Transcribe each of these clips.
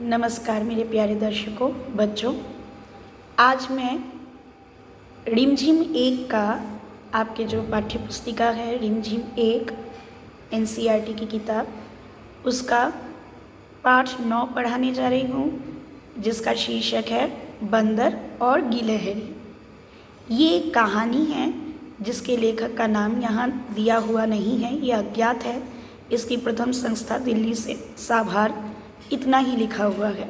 नमस्कार मेरे प्यारे दर्शकों, बच्चों। आज मैं रिमझिम 1 का आपके जो पाठ्य पुस्तिका है रिमझिम 1 एनसीईआरटी की किताब, उसका पाठ 9 पढ़ाने जा रही हूँ, जिसका शीर्षक है बंदर और गिलहरी। ये एक कहानी है जिसके लेखक का नाम यहाँ दिया हुआ नहीं है, ये अज्ञात है। इसकी प्रथम संस्था दिल्ली से साभार, इतना ही लिखा हुआ है।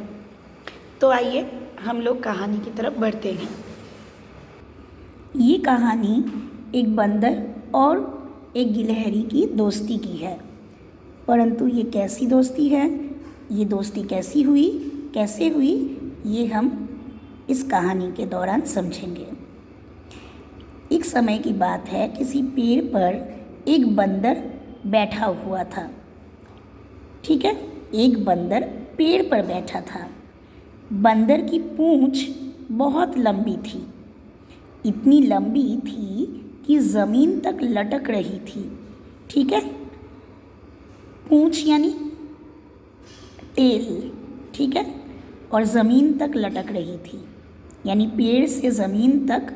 तो आइए हम लोग कहानी की तरफ बढ़ते हैं। ये कहानी एक बंदर और एक गिलहरी की दोस्ती की है। परंतु ये कैसी दोस्ती है, ये दोस्ती कैसे हुई, ये हम इस कहानी के दौरान समझेंगे। एक समय की बात है, किसी पेड़ पर एक बंदर बैठा हुआ था। ठीक है, एक बंदर पेड़ पर बैठा था। बंदर की पूंछ बहुत लंबी थी, इतनी लंबी थी कि ज़मीन तक लटक रही थी। ठीक है, पूंछ यानी टेल, ठीक है, और ज़मीन तक लटक रही थी, यानी पेड़ से ज़मीन तक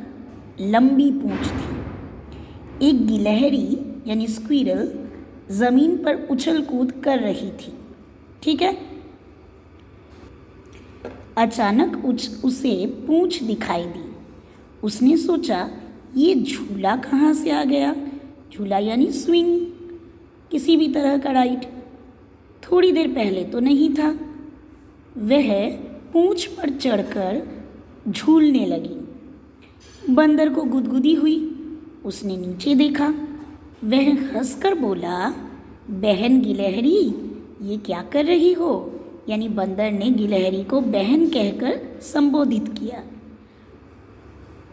लंबी पूंछ थी। एक गिलहरी यानी स्क्विरल ज़मीन पर उछल कूद कर रही थी। ठीक है, अचानक उसे पूंछ दिखाई दी। उसने सोचा ये झूला कहाँ से आ गया। झूला यानी स्विंग, किसी भी तरह का राइड। थोड़ी देर पहले तो नहीं था। वह पूंछ पर चढ़कर झूलने लगी। बंदर को गुदगुदी हुई। उसने नीचे देखा। वह हंसकर बोला, बहन गिलहरी, ये क्या कर रही हो। यानी बंदर ने गिलहरी को बहन कहकर संबोधित किया।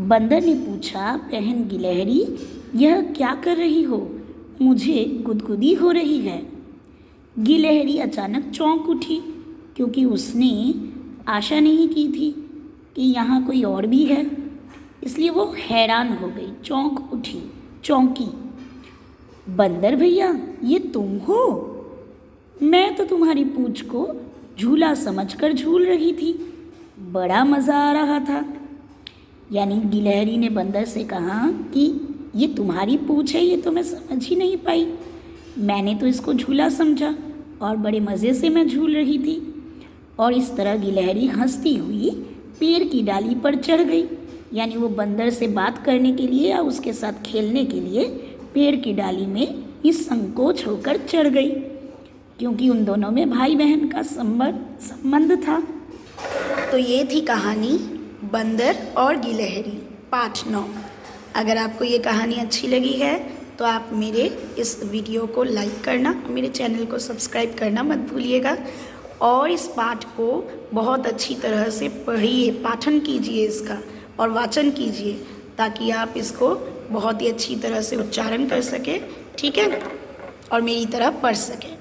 बंदर ने पूछा, बहन गिलहरी, यह क्या कर रही हो, मुझे गुदगुदी हो रही है। गिलहरी अचानक चौंक उठी, क्योंकि उसने आशा नहीं की थी कि यहाँ कोई और भी है। इसलिए वो हैरान हो गई, चौंकी। बंदर भैया, ये तुम हो? मैं तो तुम्हारी पूंछ को झूला समझकर झूल रही थी, बड़ा मज़ा आ रहा था। यानी गिलहरी ने बंदर से कहा कि ये तुम्हारी पूंछ है, ये तो मैं समझ ही नहीं पाई। मैंने तो इसको झूला समझा और बड़े मज़े से मैं झूल रही थी। और इस तरह गिलहरी हंसती हुई पेड़ की डाली पर चढ़ गई। यानी वो बंदर से बात करने के लिए या उसके साथ खेलने के लिए पेड़ की डाली में निसंकोच होकर चढ़ गई, क्योंकि उन दोनों में भाई बहन का संबंध था। तो ये थी कहानी बंदर और गिलहरी, पाठ 9। अगर आपको ये कहानी अच्छी लगी है तो आप मेरे इस वीडियो को लाइक करना, मेरे चैनल को सब्सक्राइब करना मत भूलिएगा। और इस पाठ को बहुत अच्छी तरह से पढ़िए, पाठन कीजिए इसका और वाचन कीजिए, ताकि आप इसको बहुत ही अच्छी तरह से उच्चारण कर सकें। ठीक है, और मेरी तरह पढ़ सकें।